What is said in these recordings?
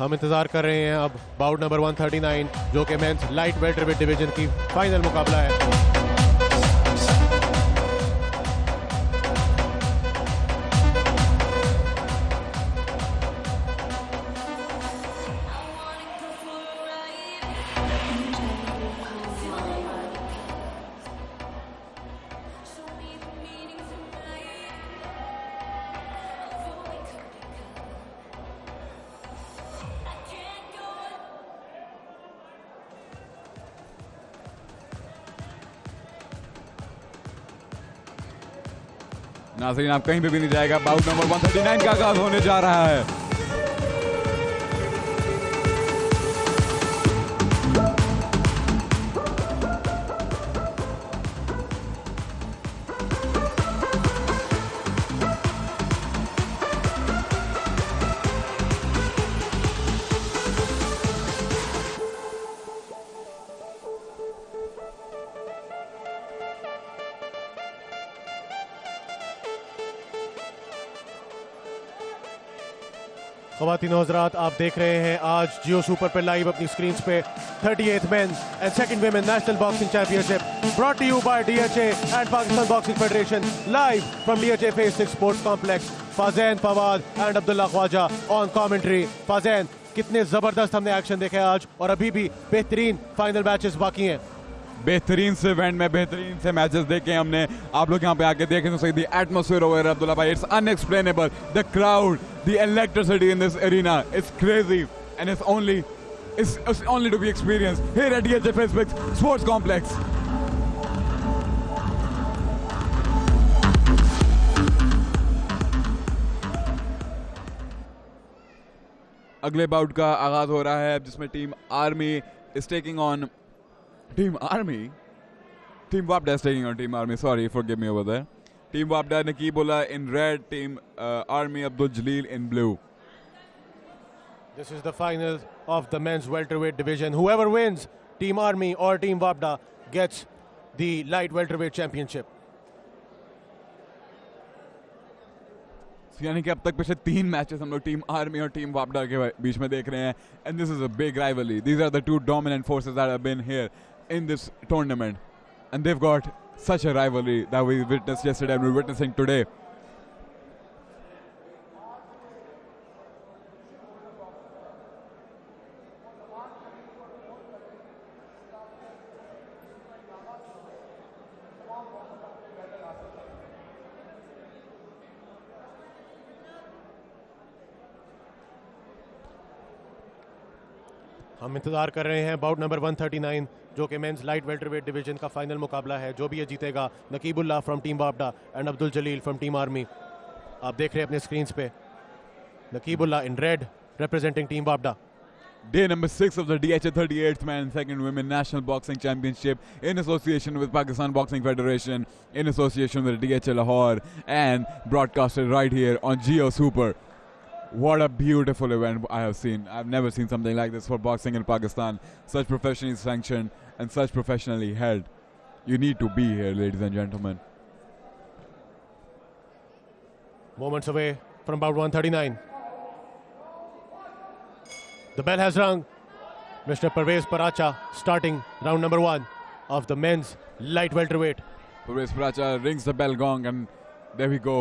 हम इंतजार कर रहे हैं अब बाउट नंबर 139 जो कि मेंस लाइट वेल्टरवेट डिवीजन की फाइनल मुकाबला है। नाज़रीन, आप कहीं पे भी नहीं जाएगा। बाउट नंबर 139 का आगाज होने जा रहा है। ख़वातीन और हज़रात, आप देख रहे हैं आज जियो सुपर पर लाइव अपनी स्क्रीन पे 38th men's and second women national boxing championship brought to you by DHA and Pakistan boxing federation live from DHA Phase 6 sports complex. Fazain Fawad and Abdullah Khawaja on commentary. Fazain, कितने ज़बरदस्त हमने एक्शन देखा आज और अभी भी बेहतरीन फाइनल मैचेस बाकी हैं। बेहतरीन से इवेंट में बेहतरीन से मैचेस देखे हमने। आप लोग यहाँ पे आके देखें तो सही, दी एटमॉस्फेयर ओवर अब्दुल्ला भाई, it's unexplainable. The crowd, the electricity in this arena, it's crazy and it's only to be experienced here at DHA Phase 6 Sports Complex. अगले बाउट का आगाज हो रहा है जिसमें team army is taking on Team Wabda is taking on Team Army. Sorry, forgive me over there. Team Wabda, Nakibullah in red. Team Army, Abdul Jalil in blue. This is the final of the men's welterweight division. Whoever wins, Team Army or Team Wabda, gets the light welterweight championship. यानी कि अब तक पिछले 3 matches हम लोग team army और team वापडा के बीच में देख रहे हैं, and this is a big rivalry. These are the two dominant forces that have been here in this tournament, and they've got such a rivalry that we witnessed yesterday and we're witnessing today. हम इंतजार कर रहे हैं bought number 139 जो कि men's light welterweight division का final मुकाबला है। जो भी ये जीतेगा, नकीबुल्ला फ्रॉम टीम वापडा and Abdul Jalil from team army. आप देख रहे हैं अपने स्क्रीन पे Naqibullah in red representing team वापडा. Day number 6 of the DHA 38th Man and Second Women National Boxing Championship in association with Pakistan Boxing Federation, in association with DHA Lahore, and broadcasted right here on Geo Super. What a beautiful event I have seen. I've never seen something like this for boxing in Pakistan. Such professionally sanctioned and such professionally held. You need to be here, ladies and gentlemen. Moments away from bout 139. The bell has rung. Mr. Parvez Paracha starting round number 1 of the men's light welterweight. Parvez Paracha rings the bell gong and there we go.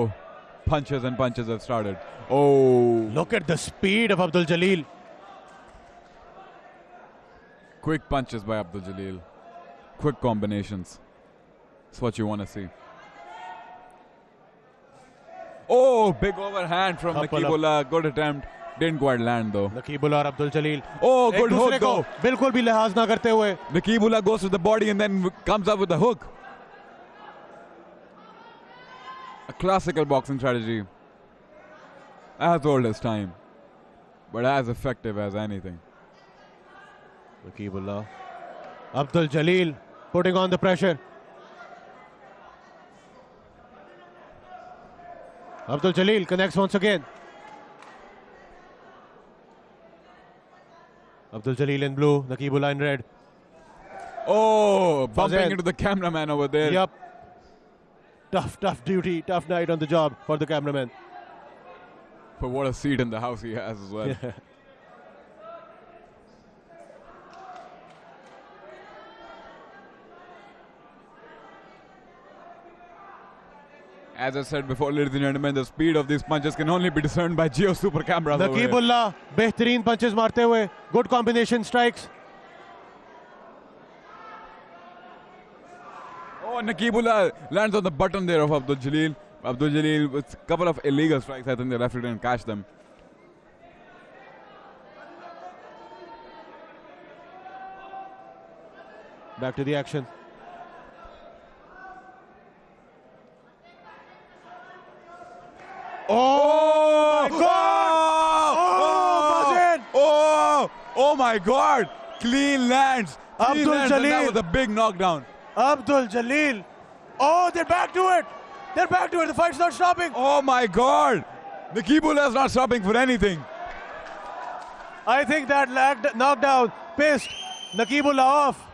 Punches and punches have started. Oh! Look at the speed of Abdul Jalil. Quick punches by Abdul Jalil. Quick combinations. That's what you want to see. Oh! Big overhand from Nakibullah. Good attempt. Didn't quite land though. Nakibullah और Abdul Jalil. Oh! Good hook though. बिल्कुल भी लिहाज ना करते हुए. Nakibullah goes to the body and then comes up with the hook. A classical boxing strategy. As old as time, but as effective as anything. Nakibullah. Abdul Jalil putting on the pressure. Abdul Jalil connects once again. Abdul Jalil in blue, Nakibullah in red. Oh, bumping into the cameraman over there. Yep. Tough duty, tough night on the job for the cameraman. But what a seat in the house he has as well. As I said before, ladies and gentlemen, the speed of these punches can only be discerned by Geo Super cameras. over here. Naqeebullah बेहतरीन punches मारते हुए, good combination strikes. Oh, Naqibullah lands on the button there of Abdul Jalil. Abdul Jalil with a couple of illegal strikes. I think the referee didn't catch them. Back to the action. Oh, my God! Oh, Fazin! oh my God! Clean lands. Clean Abdul lands, and that Jalil. was a big knockdown. Abdul Jalil. Oh, they're back to it. They're back to it. The fight's not stopping. Oh my God! Naqibullah is not stopping for anything. I think that knockdown pissed Naqibullah off.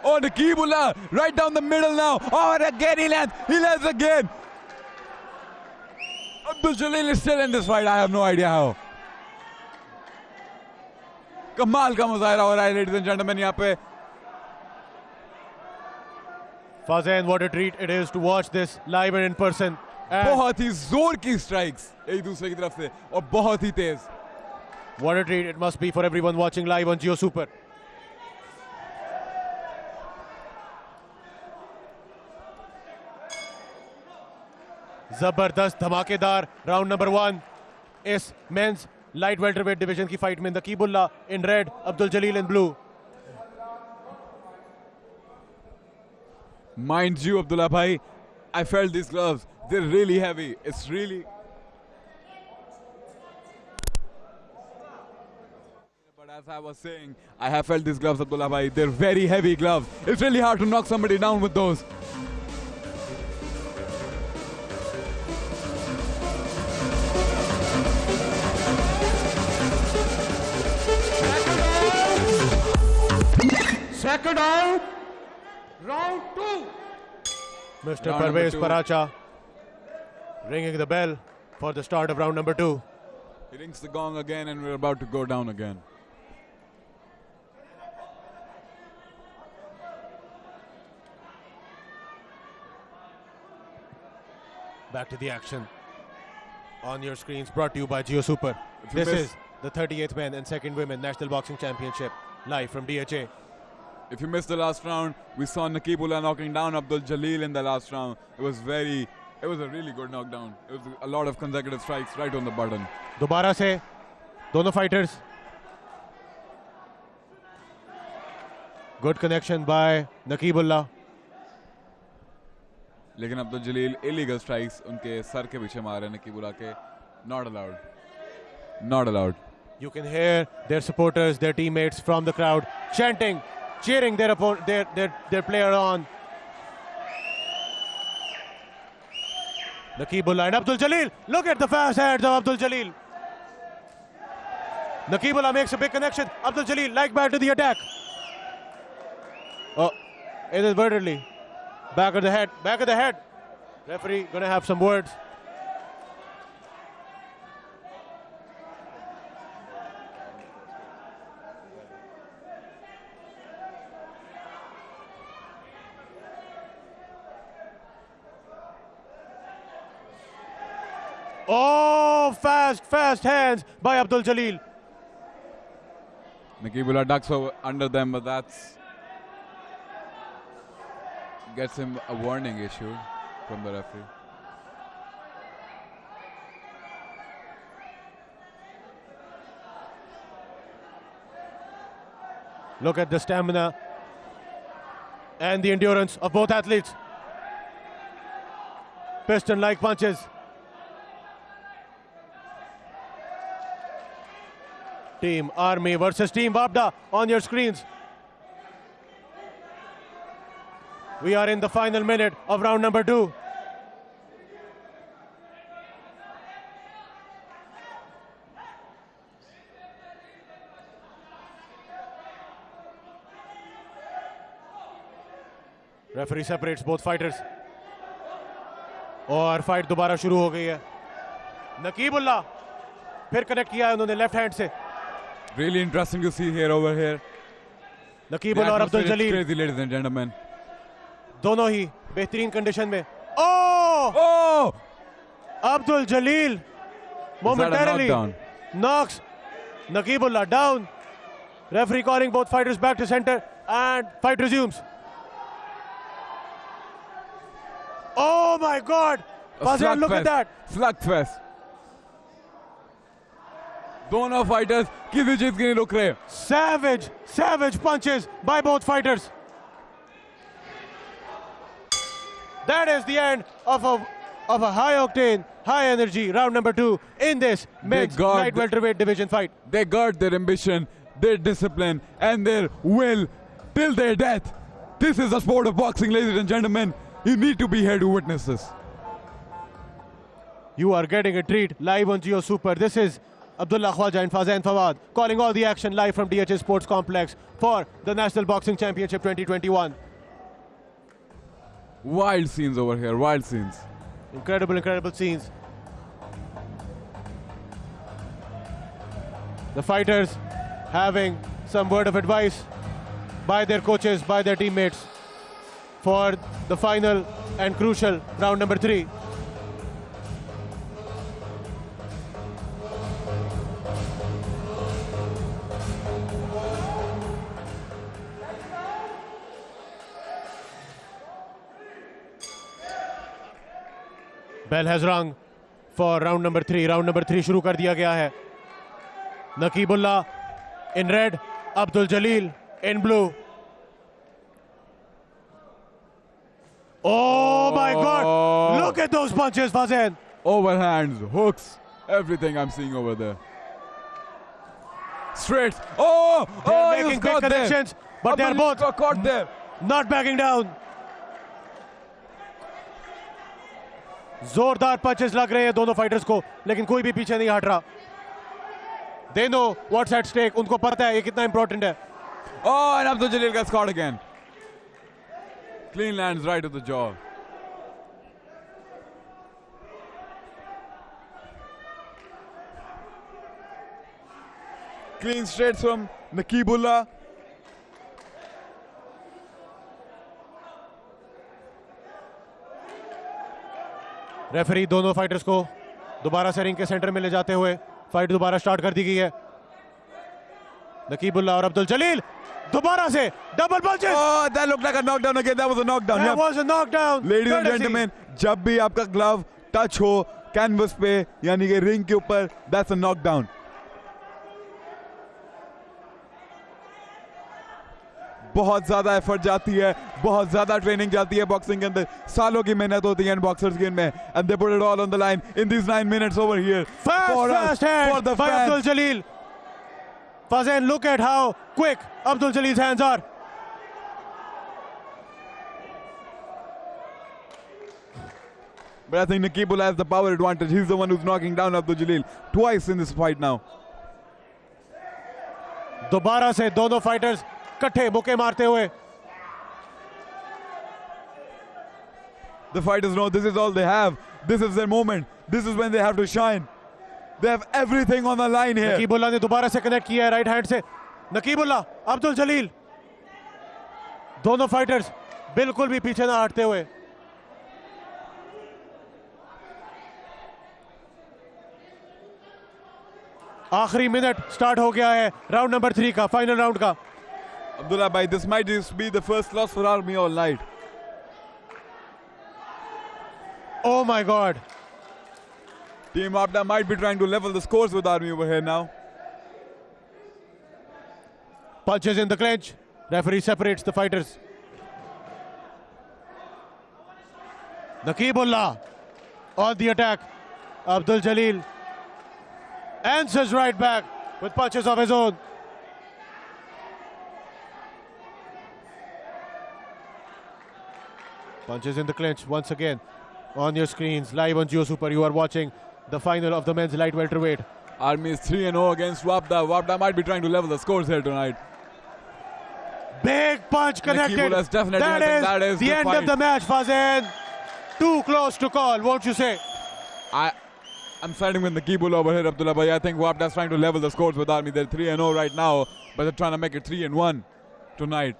Oh, Naqibullah right down the middle now. Oh, and again he lands. He lands again. Abdul Jalil is still in this fight. I have no idea how. कमाल का मुजाहरा हो रहा है, ladies and gentlemen, यहाँ पे. Fazin, what a treat it is to watch this live and in person. And बहुत ही जोर की strikes एक दूसरे की तरफ से और बहुत ही तेज. what a treat it must be for everyone watching live on Geo Super. जबरदस्त धमाकेदार राउंड नंबर 1 इस मेंस लाइट वेल्टरवेट डिवीजन की फाइट में. Naqibullah in red, Abdul Jalil in blue. Mind you, Abdullah bhai, I felt these gloves. They're really heavy. It's really. But as I was saying, I have felt these gloves, Abdullah bhai. They're very heavy gloves. It's really hard to knock somebody down with those. Second out, round 2. Mr. Round number Parvez two. Paracha ringing the bell for the start of round number 2. He rings the gong again, and we're about to go down again. Back to the action. On your screens, brought to you by Geo Super. If you This miss- is the 38th Men and 2nd Women National Boxing Championship, live from DHA. If you missed the last round, we saw Naqibullah knocking down Abdul Jalil in the last round. It was a really good knockdown. It was a lot of consecutive strikes right on the button. दोबारा से दोनों fighters. Good connection by Naqibullah. लेकिन अब्दुल जलील illegal strikes उनके sir के पीछे मारे नकीबुल्लाह के. Not allowed. Not allowed. You can hear their supporters, their teammates from the crowd chanting, cheering their player on. Naqibullah and Abdul Jalil. Look at the fast hands of Abdul Jalil. Naqibullah makes a big connection. Abdul Jalil like back to the attack. Oh, inadvertently. Back of the head. Back of the head. Referee gonna have some words. Oh, fast hands by Abdul Jalil. Naqibullah ducks over under them, but gets him a warning issued from the referee. Look at the stamina and the endurance of both athletes. Piston-like punches. Team Army versus Team Wabda on your screens. We are in the final minute of round number 2. Referee separates both fighters. और fight दोबारा शुरू हो गई है. नकीबुल्लाह फिर connect किया है उन्होंने लेफ्ट हैंड से. Really interesting to see here over here. Naqeebullah और अब्दुल जलील Crazy, ladies and gentlemen. दोनों ही बेहतरीन कंडीशन में. Oh! Abdul Jalil momentarily knocks Naqibullah down. Referee calling both fighters back to center and fight resumes. Oh my God! Fazan, look at that. Slugfest. दोनों fighters किसी चीज के नहीं रुक रहे. Savage punches by both fighters. That is the end of a high octane, high energy round number 2 in this men's light welterweight division fight. They guard their ambition, their discipline, and their will till their death. This is the sport of boxing, ladies and gentlemen. You need to be here to witness this. You are getting a treat live on Geo Super. This is Abdullah Khwaja and Fazan Fawad calling all the action live from DHA Sports Complex for the National Boxing Championship 2021. Wild scenes over here, wild scenes. Incredible scenes. The fighters having some word of advice by their coaches, by their teammates for the final and crucial round number 3. Bell has rung for round number 3. Round number 3 शुरू कर दिया गया है. Naqibullah in red, Abdul Jalil in blue. Oh my God! Look at those punches, Fazan. Overhands, hooks, everything I'm seeing over there. Straights. Oh! They're making big connections, but they're both caught there. Not backing down. जोरदार punches लग रहे हैं दोनों fighters को, लेकिन कोई भी पीछे नहीं हट रहा. They know what's at stake. उनको पता है ये कितना इंपॉर्टेंट है. Oh, and Abdul Jalil gets caught again. Clean lands right to the jaw. Clean straights from Naqibullah. Referee दोनों फाइटर्स को दोबारा से रिंग के सेंटर में ले जाते हुए फाइट दोबारा स्टार्ट कर दी गई है. नकीबुल्लाह और अब्दुल जलील दोबारा से double punches. Oh, that looked like a knockdown again. That was a knockdown. That was a knockdown. Ladies and gentlemen, जब भी आपका ग्लव टच हो कैनवस पे यानी कि रिंग के ऊपर, that's a knockdown. बहुत ज्यादा एफर्ट जाती है, बहुत ज्यादा ट्रेनिंग जाती है बॉक्सिंग के अंदर, सालों की मेहनत होती है इन बॉक्सर्स की इनमें, and they put it all on the line in these 9 minutes over here. Fast hand for the by fans. Abdul Jalil. Fazan, look at how quick Abdul Jalil's hands are. But I think Naqibullah has the power advantage. He's the one who's knocking down Abdul Jalil twice in this fight now. दोबारा से दोनों fighters इकट्ठे मुक्के मारते हुए. The fighters know this is all they have. This is their moment. This is when they have to shine. They have everything on the line here. Naqibullah ने दोबारा से कनेक्ट किया है राइट हैंड से. नकीबुल्लाह, अब्दुल जलील, दोनों फाइटर्स बिल्कुल भी पीछे ना हटते हुए. आखिरी मिनट स्टार्ट हो गया है राउंड नंबर 3 का, फाइनल राउंड का. Abdullah bhai, this might just be the first loss for Army all night. Oh my God. Team Abda might be trying to level the scores with Army over here now. Punches in the clinch. Referee separates the fighters. Naqibullah on the attack. Abdul Jalil answers right back with punches of his own. Punches in the clinch once again on your screens, live on Geo Super. You are watching the final of the men's light welterweight. Army is 3-0 against Wabda. Wabda might be trying to level the scores here tonight. Big punch connected. That is the end of the match, Fazan. Too close to call, won't you say? I'm siding with Nakibul over here, Abdullah Bhai. I think Wapda's trying to level the scores with Army. They're 3-0 right now, but they're trying to make it 3-1 tonight.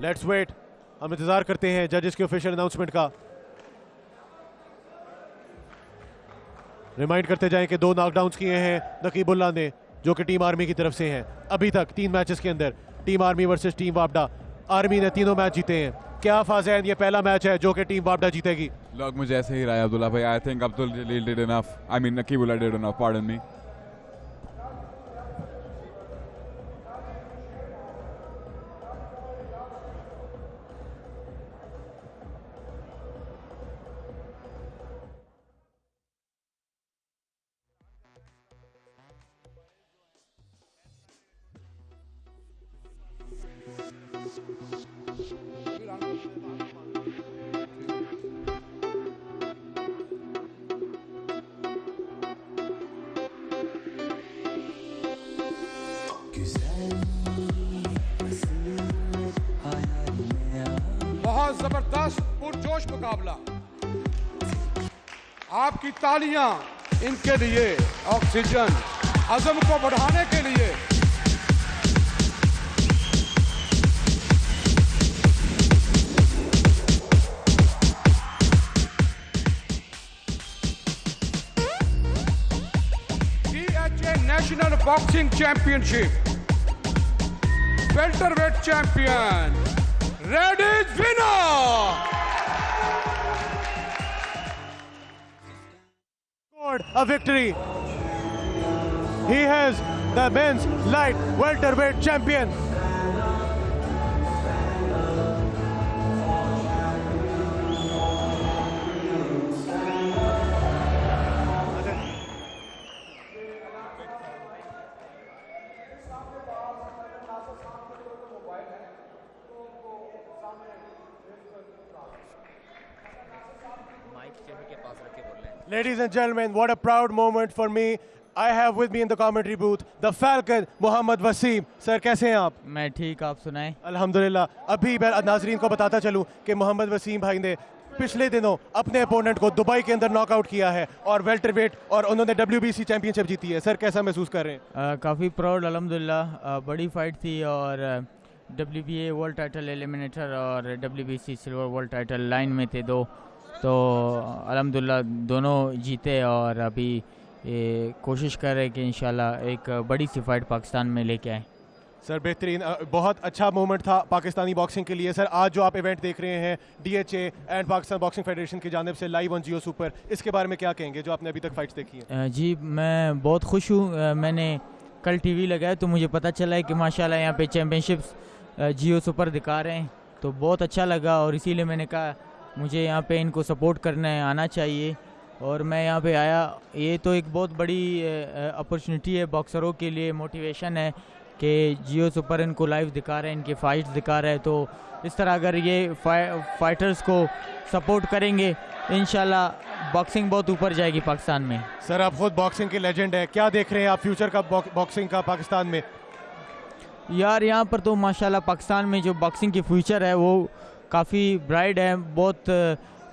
Let's wait, हम इंतजार करते हैं जजेस के official announcement का। Remind करते जाएं कि 2 नॉकडाउन्स किए हैं नकीबुल्ला ने, जो कि टीम आर्मी की तरफ से हैं। अभी तक 3 मैचेस के अंदर टीम आर्मी वर्सेस टीम वापडा, आर्मी ने तीनों मैच जीते हैं। क्या फाज़ैन, ये पहला मैच है जो कि टीम वापडा जीतेगी? लोग मुझे ऐसे ही रहा है अब्दुल्ला भाई. I think Abdul Jalil did enough. I mean Nakibullah did enough. Pardon me. बहुत जबरदस्त पुरजोश मुकाबला। आपकी तालियां इनके लिए, ऑक्सीजन अज़म को बढ़ाने के लिए। DHA national boxing championship welterweight champion Red is winner! Scored a victory. He has the men's light welterweight champion. Ladies and gentlemen, what a proud moment for me. I have with me in the commentary booth the Falcon, Mohammad Waseem. Sir, कैसे हैं आप? मैं ठीक, आप सुनाएं? अल्हम्दुलिल्लाह। अभी मैं नाजरीन को बताता चलूं कि मोहम्मद वसीम भाई ने पिछले दिनों अपने अपोनेंट को दुबई के अंदर नॉकआउट किया है और वेल्टरवेट, और उन्होंने WBC चैंपियनशिप जीती है। सर, कैसा महसूस कर रहे हैं? काफ़ी प्राउड, अल्हम्दुलिल्लाह। बड़ी फाइट थी और WBA वर्ल्ड टाइटल एलिमिनेटर और WBC silver world title line में थे दो, तो अल्हम्दुलिल्लाह दोनों जीते और अभी कोशिश कर रहे हैं कि इंशाल्लाह एक बड़ी सी फाइट पाकिस्तान में लेके आए। सर, बेहतरीन, बहुत अच्छा मोमेंट था पाकिस्तानी बॉक्सिंग के लिए। सर, आज जो आप इवेंट देख रहे हैं DHA and Pakistan boxing federation की जानिब से लाइव ऑन जियो सुपर, इसके बारे में क्या कहेंगे जो आपने अभी तक फाइट्स देखी हैं? जी, मैं बहुत खुश हूँ। मैंने कल TV लगाया तो मुझे पता चला है कि माशाल्लाह यहाँ पे चैम्पियनशिप्स जियो सुपर दिखा रहे हैं, तो बहुत अच्छा लगा और इसीलिए मैंने कहा मुझे यहाँ पे इनको सपोर्ट करना है, आना चाहिए, और मैं यहाँ पे आया। ये तो एक बहुत बड़ी अपॉर्चुनिटी है बॉक्सरों के लिए, मोटिवेशन है कि जियो सुपर इनको लाइव दिखा रहे हैं, इनके फाइट्स दिखा रहे हैं। तो इस तरह अगर ये फाइटर्स को सपोर्ट करेंगे इंशाल्लाह बॉक्सिंग बहुत ऊपर जाएगी पाकिस्तान में। सर, आप खुद बॉक्सिंग के लेजेंड है, क्या देख रहे हैं आप फ्यूचर का बॉक्सिंग का पाकिस्तान में? यार, यहाँ पर तो माशाल्लाह पाकिस्तान में जो बॉक्सिंग की फ्यूचर है वो काफ़ी ब्राइट है। बहुत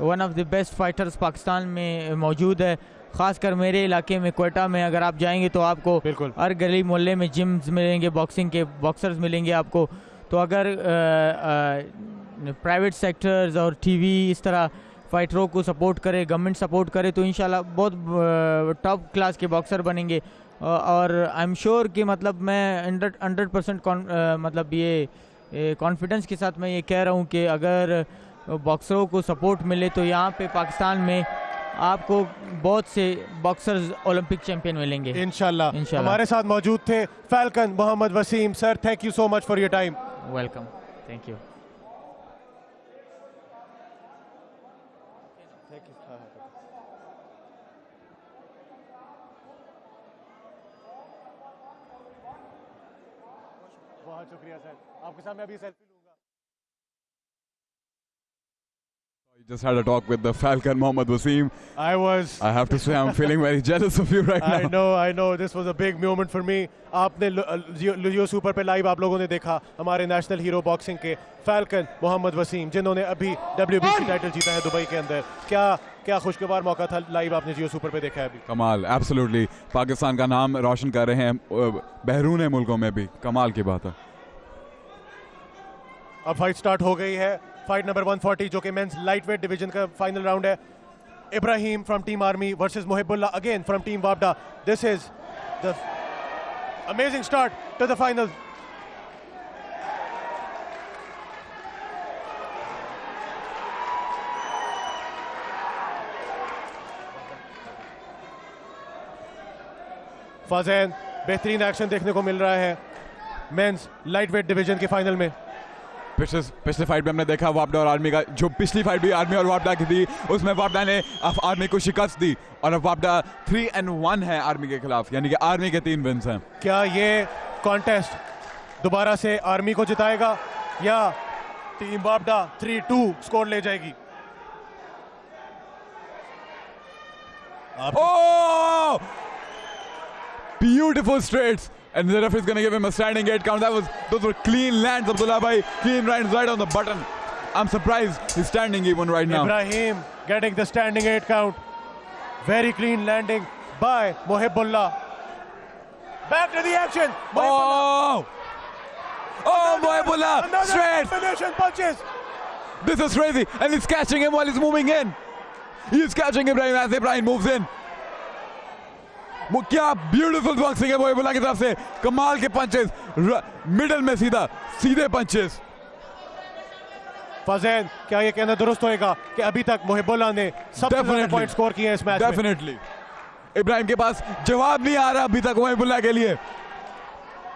one of the best fighters Pakistan में मौजूद है, ख़ासकर मेरे इलाके में कोयटा में। अगर आप जाएंगे तो आपको बिल्कुल हर गली मोहल्ले में जिम्स मिलेंगे, बॉक्सिंग के बॉक्सर्स मिलेंगे आपको। तो अगर प्राइवेट सेक्टर्स और TV इस तरह फाइटरों को सपोर्ट करे, गवर्नमेंट सपोर्ट करे, तो इंशाल्लाह बहुत टॉप क्लास के बॉक्सर बनेंगे। और आई एम श्योर कि मतलब मैं 100% मतलब ये कॉन्फिडेंस के साथ मैं ये कह रहा हूँ कि अगर बॉक्सरों को सपोर्ट मिले तो यहाँ पे पाकिस्तान में आपको बहुत से बॉक्सर्स ओलंपिक चैंपियन मिलेंगे इंशाल्लाह। इंशाल्लाह। हमारे साथ मौजूद थे falcon Mohammad Waseem. Sir, thank you so much for your time. Welcome, thank you. बहुत शुक्रिया सर, आपके साथ मैं अभी सेल्फी लूंगा। Just had a talk with the Falcon Mohammad Wasim. I have to say I'm feeling very jealous of you right now. I know this was a big moment for me. आपने जियो super पे live आप लोगों ने देखा हमारे national hero boxing के falcon Mohammad Wasim जिन्होंने अभी WBC टाइटल जीता है दुबई के अंदर। क्या खुशगवार मौका था, लाइव आपने जियो सुपर पे देखा है अभी। कमाल, एब्सोल्युटली पाकिस्तान का नाम रोशन कर रहे हैं बहरून मुल्कों में भी, कमाल की बात है। अब फाइट स्टार्ट हो गई है, फाइट नंबर 140 जो कि मेंस लाइटवेट डिवीजन का फाइनल राउंड है। Ibrahim from team army versus Mohibullah again from team वापडा। This is the amazing start to the final. Fazain बेहतरीन एक्शन देखने को मिल रहा है मेंस लाइटवेट डिवीजन के फाइनल में। पिछले फाइट में हमने देखा वापडा और आर्मी का, जो पिछली फाइट भी आर्मी और वापडा की थी उसमें वापडा ने आर्मी को शिकस्त दी और अब वापडा 3-1 है आर्मी के खिलाफ, यानी कि आर्मी के 3 विन्स हैं। क्या ये कॉन्टेस्ट दोबारा से आर्मी को जिताएगा या टीम वापडा 3-2 स्कोर ले जाएगी? Oh! Beautiful straights. And the ref is going to give him a standing 8 count. Those were clean lands, Abdullah bhai. Clean lands right on the button. I'm surprised he's standing even right now. Ibrahim getting the standing 8 count. Very clean landing by Mohibullah. Back to the action. Oh! Oh, Mohibullah! Straight! Combination punches. This is crazy. And he's catching him while he's moving in. He's catching Ibrahim as Ibrahim moves in. क्या beautiful boxing है मोहिबुल्लाह की तरफ से, कमाल के punches, middle में सीधे punches. फज़ैन क्या ये कहना दुरुस्त होएगा कि अभी तक मोहिबुल्लाह ने सबसे ज्यादा पॉइंट स्कोर किए हैं इस मैच में? डेफिनेटली इब्राहिम के पास जवाब नहीं आ रहा अभी तक मोहिबुल्लाह के लिए।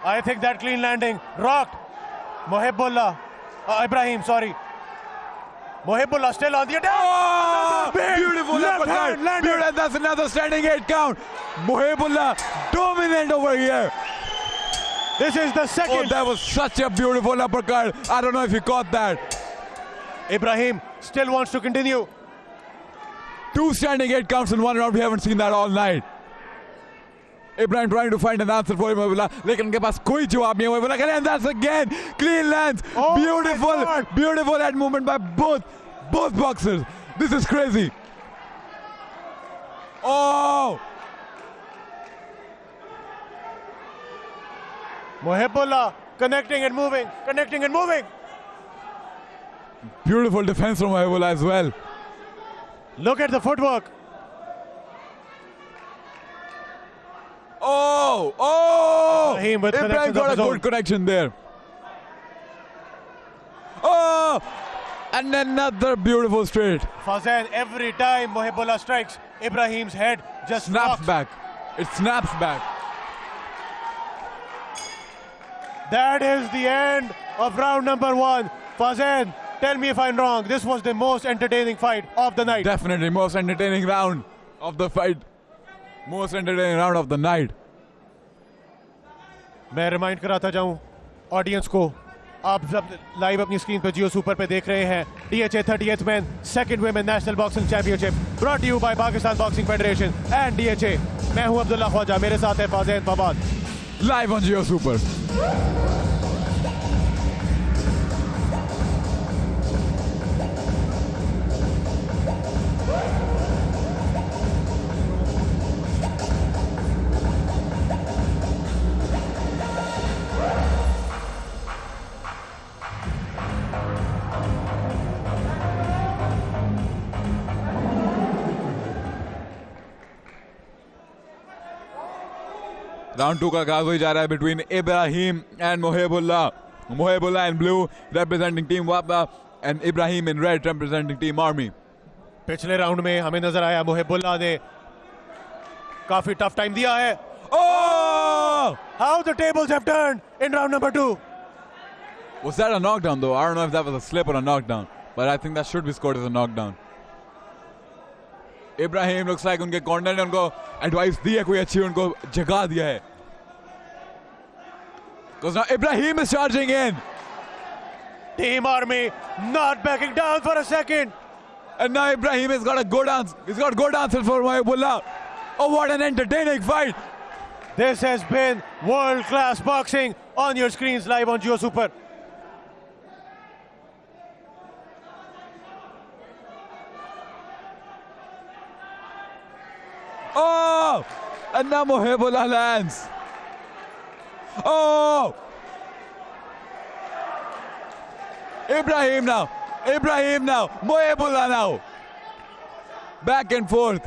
I think that clean landing rocked Mohibullah Ibrahim sorry Mohibullah still on the attack. Oh, beautiful left hand. Beautiful. That's another standing 8 count. Mohibullah dominant over here. This is the second. Oh, that was such a beautiful uppercut. I don't know if you caught that. Ibrahim still wants to continue. 2 standing 8 counts in 1 round. We haven't seen that all night. Ibrahim trying to find an answer for Mohibullah, लेकिन उनके पास कोई जवाब नहीं है। Mohibullah and that's again clean lands. Oh, beautiful head movement by both boxers. This is crazy. Oh! Mohibullah connecting and moving. Beautiful defense from Mohibullah as well. Look at the footwork. Oh! Ibrahim got a good connection there. Oh! And another beautiful straight. Fazan, every time Mohibullah strikes, Ibrahim's head just snaps rocks. back. It snaps back. That is the end of round number 1. Fazan, tell me if I'm wrong. This was the most entertaining fight of the night. Definitely most entertaining round of the fight. Most entertaining round of the night. मैं remind कराता जाऊं audience को, आप सब live अपनी screen पर जियो super पे देख रहे हैं DHA 38th Men second women national boxing championship brought you by Pakistan boxing federation and DHA। मैं हूं अब्दुल्ला ख्वाजा, मेरे साथ है Fazain Fawad. Live on Jio Super. Round 2 का आगाज हो जा रहा है between Ibrahim and Mohibullah. Mohibullah in blue representing team वापडा and Ibrahim in red representing team army. पिछले राउंड में हमें नजर आया मोहिबुल्लाह ने काफी टफ टाइम दिया है। Oh! How the tables have turned in round number 2. Was that a knockdown though? I don't know if that was a slip or a knockdown, but I think that should be scored as a knockdown. Ibrahim looks like उनके corner ने उनको advice दी है, कोई अच्छी उनको जगा दिया है। Because now Ibrahim is charging in. Team Army not backing down for a second. And now Ibrahim has got a good answer. He's got good answers for Mohibullah. Oh, what an entertaining fight. This has been world-class boxing on your screens live on Jio Super. Oh! And now Mohibullah lands. Oh! Ibrahim now. Mohibullah now. Back and forth.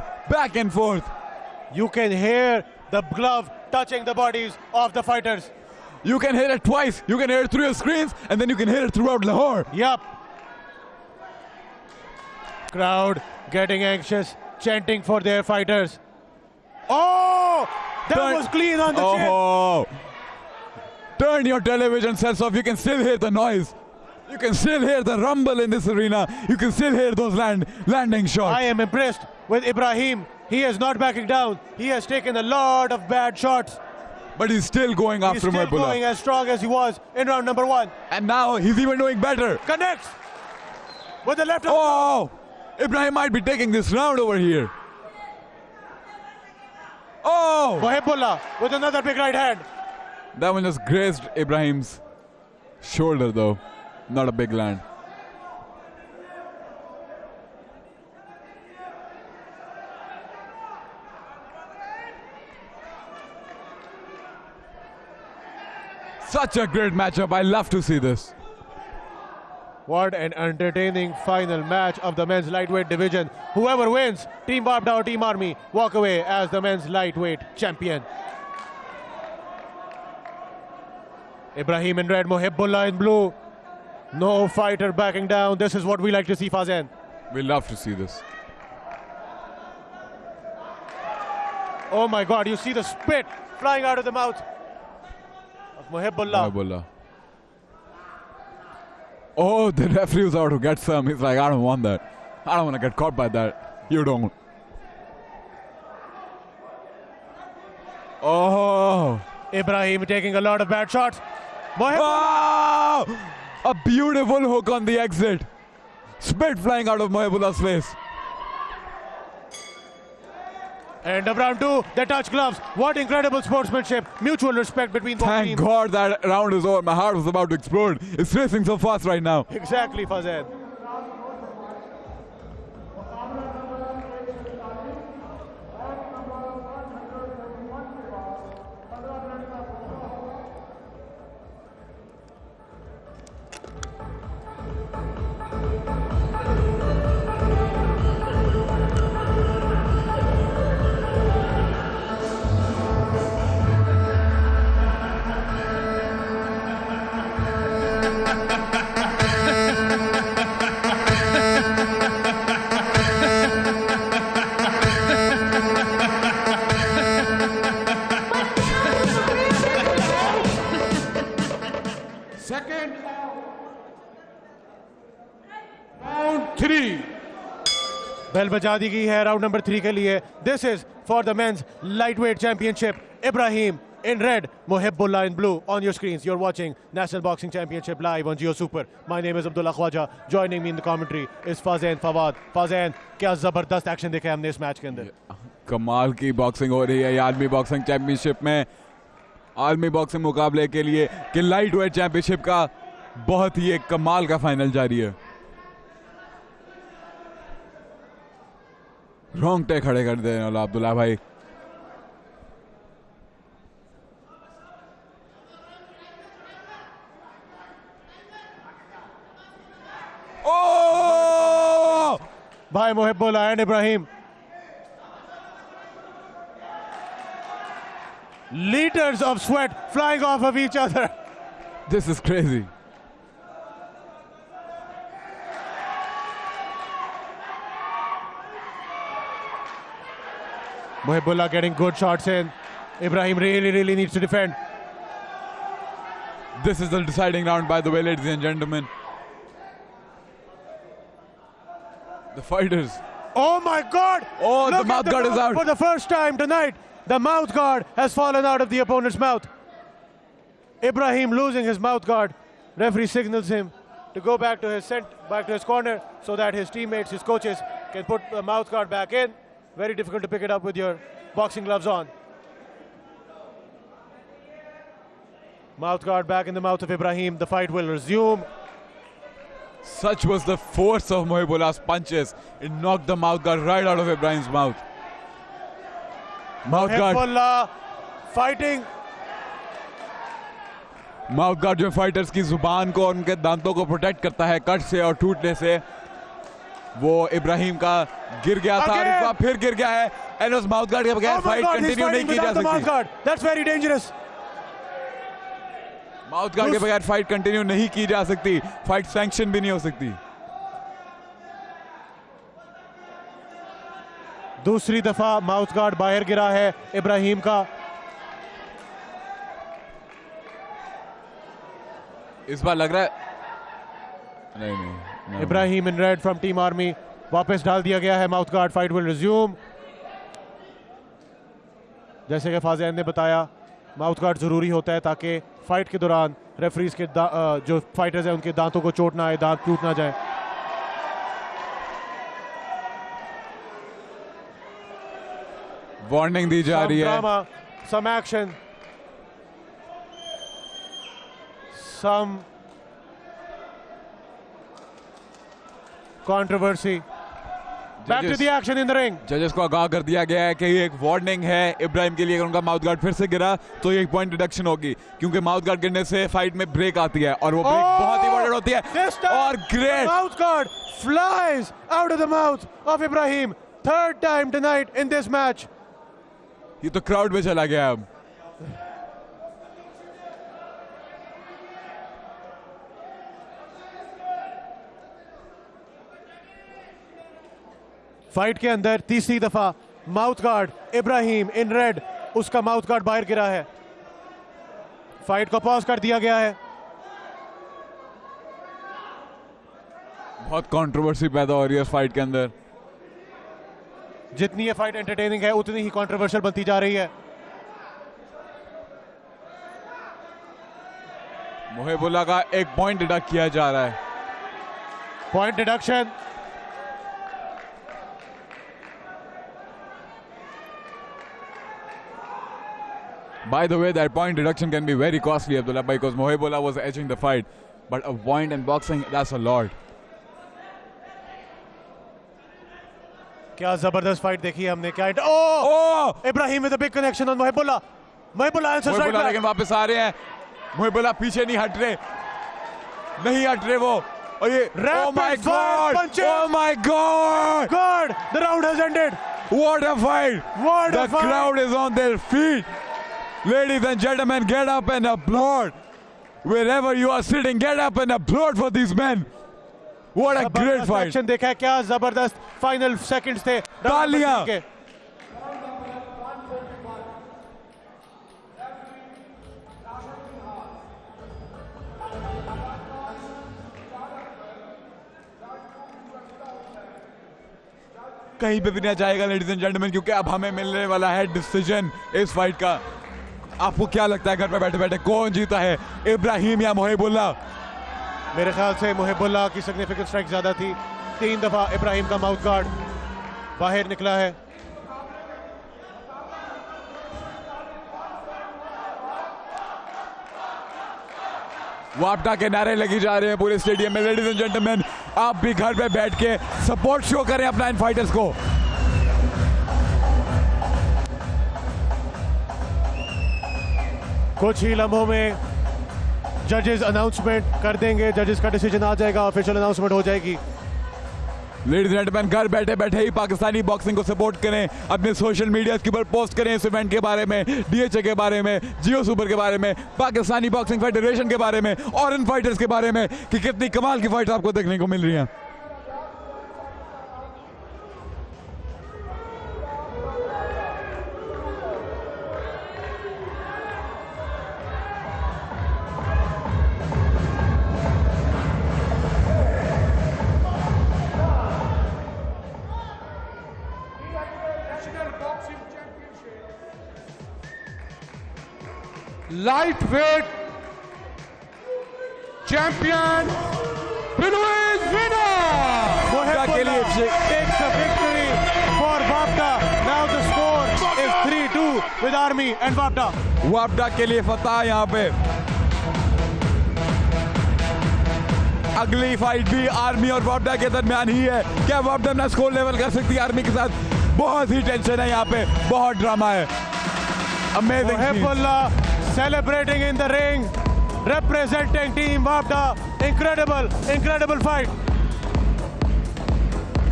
You can hear the glove touching the bodies of the fighters. You can hear it twice. You can hear it through your screens, and then you can hear it throughout Lahore. Yup. Crowd getting anxious, chanting for their fighters. Oh! That was clean on the chin. Oh! Turn your television sets off. You can still hear the noise. You can still hear the rumble in this arena. You can still hear those landing shots. I am impressed with Ibrahim. He is not backing down. He has taken a lot of bad shots. But he's still going He's after still Mohibullah. going as strong as he was in round number 1. And now he's even doing better. Connects with the left. Oh! Ibrahim might be taking this round over here. Oh! Mohibullah with another big right hand. That one just grazed Ibrahim's shoulder though. Not a big land. Such a great matchup. I love to see this. What an entertaining final match of the men's lightweight division. Whoever wins, Team Barbda or Team Army, walk away as the men's lightweight champion. Ibrahim in red, Mohibullah in blue. No fighter backing down. This is what we like to see, Fazen. We love to see this. Oh my God, you see the spit flying out of the mouth of Mohibullah. Mohibullah. Oh, the referee was out to get some. He's like, I don't want that. I don't want to get caught by that. You don't. Oh. Ibrahim taking a lot of bad shots. Oh! A beautiful hook on the exit. Spit flying out of Mohibullah's face. And of round 2, they touch gloves. What incredible sportsmanship, mutual respect between both Thank teams. God that round is over. My heart was about to explode. It's racing so fast right now. Exactly, Fazen. Second round 3. Bell बजा दी गई है round number 3 के लिए. This is for the men's lightweight championship. Ibrahim in red, Mohibullah in blue. On your screens, you're watching National Boxing Championship live on Jio Super. My name is Abdullah Khwaja. Joining me in the commentary is Fazen Fawad. Fazen, क्या जबरदस्त action देखा हमने इस match के अंदर. कमाल की boxing हो रही है आर्मी बॉक्सिंग चैंपियनशिप में. आर्मी बॉक्सिंग मुकाबले के लिए कि लाइट वेट चैंपियनशिप का बहुत ही एक कमाल का फाइनल जारी है. रोंगटे खड़े कर दे अब्दुल्ला भाई. Oh! By Mohibullah and Ibrahim. Liters of sweat flying off of each other. This is crazy. Mohibullah getting good shots in. Ibrahim really needs to defend. This is the deciding round, by the way, ladies and gentlemen. The fighters. Oh my God! Oh, Look the mouth at guard is out. For the first time tonight, the mouth guard has fallen out of the opponent's mouth. Ibrahim losing his mouth guard. Referee signals him to go back to his corner so that his teammates, his coaches can put the mouth guard back in. Very difficult to pick it up with your boxing gloves on. Mouth guard back in the mouth of Ibrahim. The fight will resume. Such was the force of Mohibullah's punches. It knocked the mouth guard right out of Ibrahim's mouth. Mouth guard. Mohibullah fighting. Mouth guard जो fighters की जुबान को और उनके दांतों को protect करता है कट से और टूटने से। वो इब्राहिम का गिर गया था और इस बार फिर गिर गया है। एंड उस माउथ गार्ड के बगैर फाइट कंटिन्यू नहीं की जा सकती। That's very dangerous. Mouth guard के बगैर फाइट कंटिन्यू नहीं की जा सकती, फाइट सैंक्शन भी नहीं हो सकती। दूसरी दफा माउथ गार्ड बाहर गिरा है इब्राहिम का। इस बार लग रहा है नहीं। Ibrahim in red from team army वापस डाल दिया गया है mouth guard. Fight will resume. जैसे कि फाज़ैन ने बताया, माउथ गार्ड जरूरी होता है ताकि फाइट के दौरान रेफरीज के जो फाइटर्स हैं उनके दांतों को चोट ना आए, दांत टूट ना जाए। वार्निंग दी जा रही है। Some action. Some controversy. Back to the action in the ring. जजेस को आगाह कर दिया गया है कि ये एक वार्निंग है इब्राहिम के लिए। अगर उनका माउथ गार्ड फिर से गिरा तो ये एक पॉइंट डिडक्शन होगी, क्योंकि माउथ गार्ड गिरने से फाइट में ब्रेक आती है और वो ब्रेक बहुत इंपॉर्टेंट होती है। और great mouth guard flies out of the mouth of Ibrahim. Third time tonight in this match. ये तो क्राउड में चला गया अब। फाइट के अंदर तीसरी दफा mouth guard Ibrahim in red, उसका माउथ गार्ड बाहर गिरा है। फाइट को पॉज कर दिया गया है। बहुत कंट्रोवर्सी पैदा हो रही है इस फाइट के अंदर। जितनी ये फाइट एंटरटेनिंग है उतनी ही कंट्रोवर्शियल बनती जा रही है। मोहिबुल्लाह का एक पॉइंट डिडक्ट किया जा रहा है। Point deduction. By the way, that point deduction can be very costly, Abdullah, because Mohibullah was edging the fight. But a point in boxing, that's a lot. क्या जबरदस्त फाइट देखी है हमने। क्या Ibrahim with a big connection on Mohibullah. Mohibullah answers right back. लेकिन वापस आ रहे हैं। मोहिबुल्लाह पीछे नहीं हट रहे, नहीं हट रहे वो। और ये oh my god, oh my god, God, the round has ended. What a fight. What a the fight. crowd is on their feet. Ladies and gentlemen, get up and applaud. Wherever you are sitting, get up and applaud for these men. What a great fight. Action देखा है, क्या जबरदस्त final seconds थे। तालियां। कहीं पे भी नहीं जाएगा लेडीज एंड जेंटलमैन, क्योंकि अब हमें मिलने वाला है डिसीजन इस फाइट का। आपको क्या लगता है घर पे बैठे बैठे कौन जीता है, इब्राहिम या मोहिबुल्लाह? मेरे ख्याल से मोहिबुल्लाह की सिग्निफिकेंट स्ट्राइक ज्यादा थी। 3 दफा इब्राहिम का माउथ गार्ड बाहर निकला है। वापटा के नारे लगी जा रहे हैं पूरे स्टेडियम में। लेडीज एंड जेंटलमैन, आप भी घर पे बैठ के सपोर्ट शो करें अपना इन फाइटर्स को। कुछ ही लम्हों में जजेस अनाउंसमेंट कर देंगे। जजेस का डिसीजन आ जाएगा, ऑफिशियल अनाउंसमेंट हो जाएगी। लेडीज एंड जेंटलमैन, घर बैठे बैठे ही पाकिस्तानी बॉक्सिंग को सपोर्ट करें। अपने सोशल मीडिया के ऊपर पोस्ट करें इस इवेंट के बारे में, डीएचए के बारे में, जियो सुपर के बारे में, पाकिस्तानी बॉक्सिंग फेडरेशन के बारे में और इन फाइटर्स के बारे में कि कितनी कमाल की फाइट्स आपको देखने को मिल रही हैं। Lightweight champion winner. वापडा के लिए takes a victory for Wapda. Now the score is 3-2 with Army and Wapda. वापडा के लिए फतह यहाँ पे। अगली फाइट भी आर्मी और वापडा के दरमियान ही है। क्या वापडा अपना स्कोर लेवल कर सकती है आर्मी के साथ? बहुत ही टेंशन है यहाँ पे, बहुत ड्रामा है। Amazing. Muhibbullah celebrating in the ring, representing team Wapda. Incredible fight.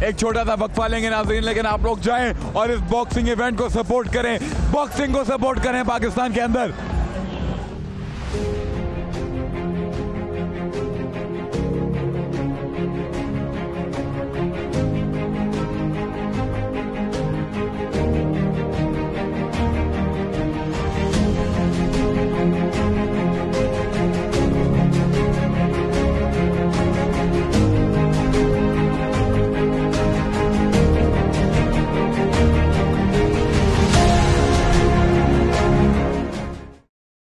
एक छोटा सा वक्फा लेंगे नाज़रीन, लेकिन आप लोग जाएं और इस बॉक्सिंग इवेंट को सपोर्ट करें, बॉक्सिंग को सपोर्ट करें पाकिस्तान के अंदर।